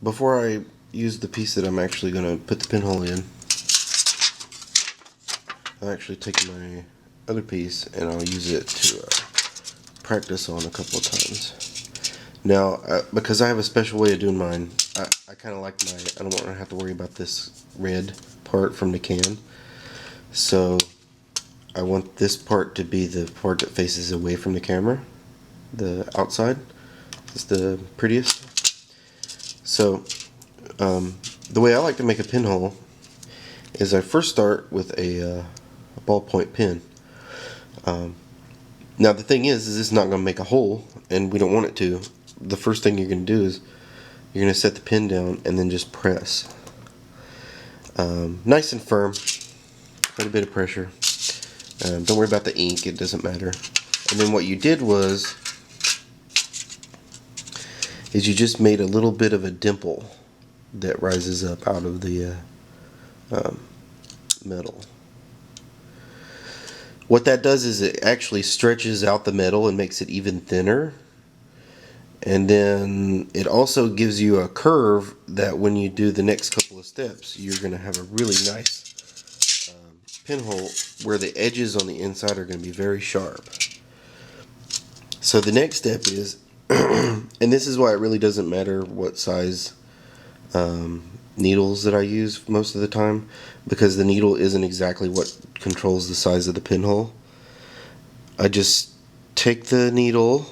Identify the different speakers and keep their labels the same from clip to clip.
Speaker 1: before I use the piece that I'm actually going to put the pinhole in, I'll actually take my other piece and I'll use it to practice on a couple of times. Now, because I have a special way of doing mine, I kind of like I don't want to have to worry about this red part from the can. So I want this part to be the part that faces away from the camera, the outside. It's the prettiest. So the way I like to make a pinhole is I first start with a ballpoint pen. Now the thing is it's not going to make a hole, and we don't want it to. The first thing you're going to do is you're going to set the pen down and then just press. Nice and firm, quite a bit of pressure. Don't worry about the ink, it doesn't matter. And then what you did is you just made a little bit of a dimple that rises up out of the metal. What that does is it actually stretches out the metal and makes it even thinner. And then it also gives you a curve that when you do the next couple of steps, you're going to have a really nice pinhole where the edges on the inside are going to be very sharp. So the next step is, and this is why it really doesn't matter what size needles that I use most of the time, because the needle isn't exactly what controls the size of the pinhole. I just take the needle,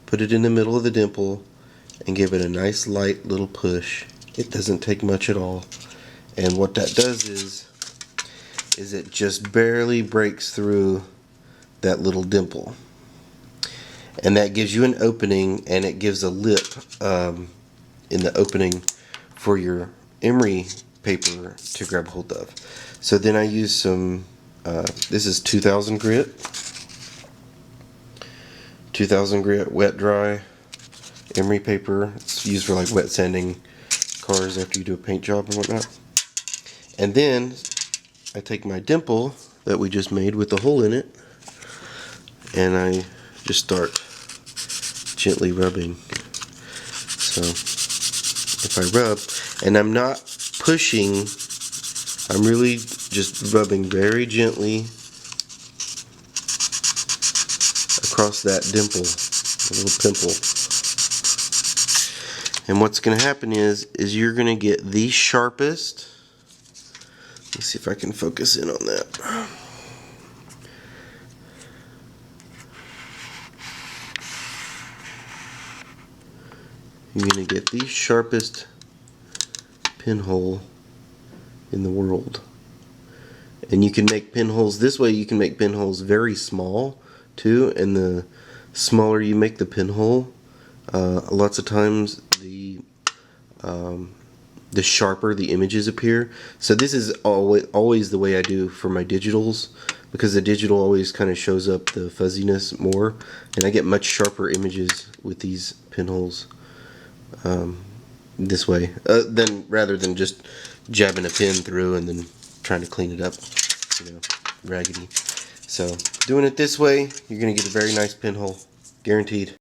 Speaker 1: put it in the middle of the dimple, and give it a nice light little push. It doesn't take much at all, and what that does is it just barely breaks through that little dimple, and that gives you an opening, and it gives a lip in the opening for your emery paper to grab hold of. So then I use some this is 2000 grit wet dry emery paper. It's used for like wet sanding cars after you do a paint job and whatnot. And then I take my dimple that we just made with the hole in it, and I just start gently rubbing. So if I rub, and I'm not pushing, I'm really just rubbing very gently across that dimple, a little pimple. And what's going to happen is you're going to get the sharpest. Let's see if I can focus in on that. You're going to get the sharpest pinhole in the world. And you can make pinholes this way. You can make pinholes very small too, and the smaller you make the pinhole, lots of times the sharper the images appear. So this is always the way I do for my digitals, because the digital always kind of shows up the fuzziness more, and I get much sharper images with these pinholes this way, rather than just jabbing a pin through and then trying to clean it up, raggedy. So doing it this way, you're going to get a very nice pinhole, guaranteed.